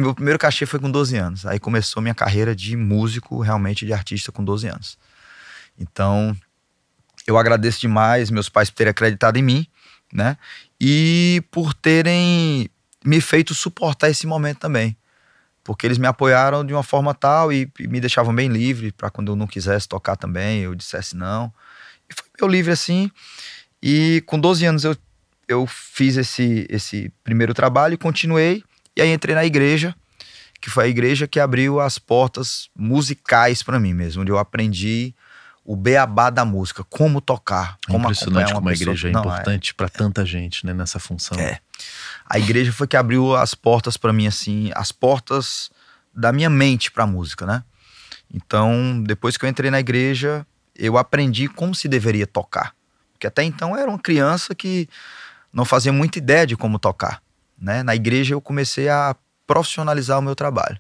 meu primeiro cachê foi com 12 anos. Aí começou minha carreira de músico, realmente de artista, com 12 anos. Então, eu agradeço demais meus pais por terem acreditado em mim, né? E por terem me feito suportar esse momento também. Porque eles me apoiaram de uma forma tal e me deixavam bem livre para quando eu não quisesse tocar também, eu dissesse não. E foi meio livre assim. E com 12 anos eu fiz esse primeiro trabalho e continuei. E aí entrei na igreja, que foi a igreja que abriu as portas musicais para mim mesmo, onde eu aprendi o beabá da música, como tocar, como impressionante como a pessoa. igreja é importante para tanta gente, né, nessa função. A igreja foi que abriu as portas para mim, assim, as portas da minha mente para a música, né? Então, depois que eu entrei na igreja, eu aprendi como se deveria tocar. Porque até então eu era uma criança que não fazia muita ideia de como tocar, né? Na igreja eu comecei a profissionalizar o meu trabalho.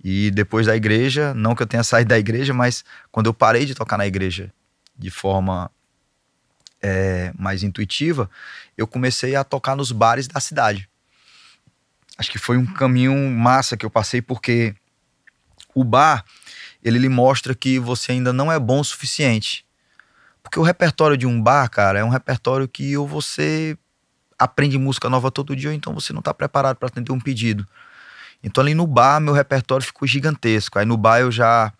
E depois da igreja, não que eu tenha saído da igreja, mas quando eu parei de tocar na igreja de forma mais intuitiva, eu comecei a tocar nos bares da cidade. Acho que foi um caminho massa que eu passei, porque o bar, ele lhe mostra que você ainda não é bom o suficiente. Porque o repertório de um bar, cara, é um repertório que ou você aprende música nova todo dia, ou então você não está preparado para atender um pedido. Então ali no bar, meu repertório ficou gigantesco. Aí no bar eu já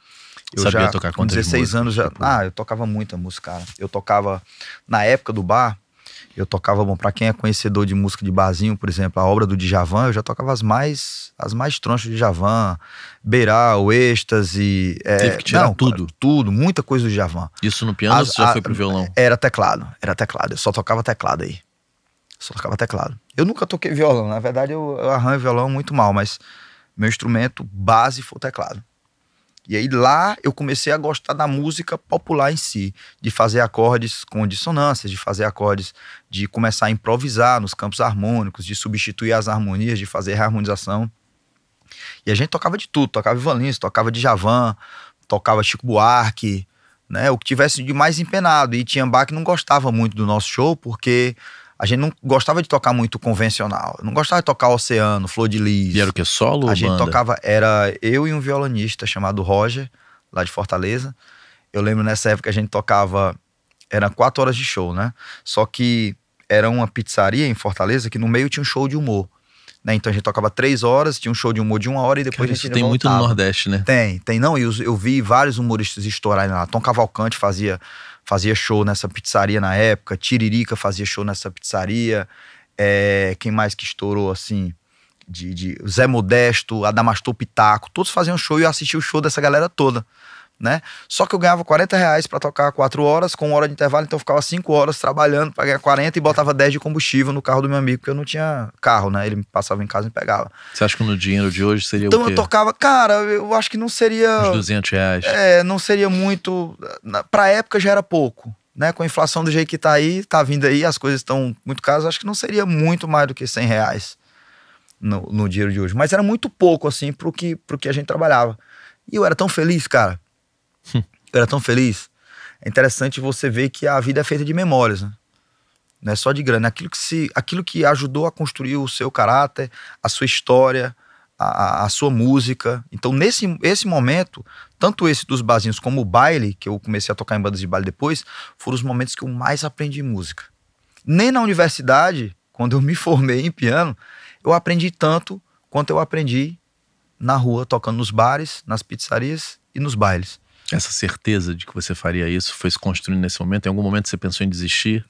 sabia tocar com 16 anos já... Tipo... eu tocava muita música, cara. Eu tocava, na época do bar, eu tocava, bom, pra quem é conhecedor de música de barzinho, por exemplo, a obra do Djavan, eu já tocava as mais tronchas de Djavan, Beiral, Êxtase... Teve que tirar tudo? Tudo, muita coisa do Djavan. Isso no piano ou você já foi pro violão? Era teclado, eu só tocava teclado aí. Só tocava teclado. Eu nunca toquei violão, na verdade eu arranho violão muito mal, mas meu instrumento base foi o teclado. E aí lá eu comecei a gostar da música popular em si, de fazer acordes com dissonâncias, de fazer acordes, de começar a improvisar nos campos harmônicos, de substituir as harmonias, de fazer reharmonização. E a gente tocava de tudo, tocava Ivan Lins, tocava Djavan, tocava Chico Buarque, né? O que tivesse de mais empenado. E tinha bar que não gostava muito do nosso show, porque a gente não gostava de tocar muito convencional. Não gostava de tocar Oceano, Flor de Lis. E era o que? Solo ou A gente banda? tocava, era eu e um violonista chamado Roger, lá de Fortaleza. Eu lembro nessa época a gente tocava, eram 4 horas de show, né? Só que era uma pizzaria em Fortaleza que no meio tinha um show de humor, né? Então a gente tocava 3 horas, tinha um show de humor de 1 hora e depois a gente isso tem muito no Nordeste, né? Tem. Não, eu vi vários humoristas estourarem lá. Tom Cavalcante fazia show nessa pizzaria na época, Tiririca fazia show nessa pizzaria, quem mais que estourou assim, de Zé Modesto, Adamastor Pitaco, todos faziam show e eu assistia o show dessa galera toda, né? Só que eu ganhava R$40 pra tocar 4 horas, com 1 hora de intervalo, então eu ficava 5 horas trabalhando pra ganhar 40 e botava 10 de combustível no carro do meu amigo, porque eu não tinha carro, né? Ele me passava em casa e me pegava. Você acha que no dinheiro de hoje seria então o quê? Eu tocava, cara, eu acho que não seria... Uns R$200. Não seria muito... Pra época já era pouco, né? Com a inflação do jeito que tá aí, tá vindo aí, as coisas estão muito caras, acho que não seria muito mais do que R$100 no dinheiro de hoje. Mas era muito pouco, assim, pro que a gente trabalhava. E eu era tão feliz, cara. Eu era tão feliz. É interessante você ver que a vida é feita de memórias, né? Não é só de grana. Aquilo que ajudou a construir o seu caráter, a sua história, a sua música. Então, esse momento, tanto esse dos barzinhos como o baile, que eu comecei a tocar em bandas de baile depois, foram os momentos que eu mais aprendi música. Nem na universidade, quando eu me formei em piano, eu aprendi tanto quanto eu aprendi na rua, tocando nos bares, nas pizzarias e nos bailes. Essa certeza de que você faria isso foi se construindo nesse momento? Em algum momento você pensou em desistir?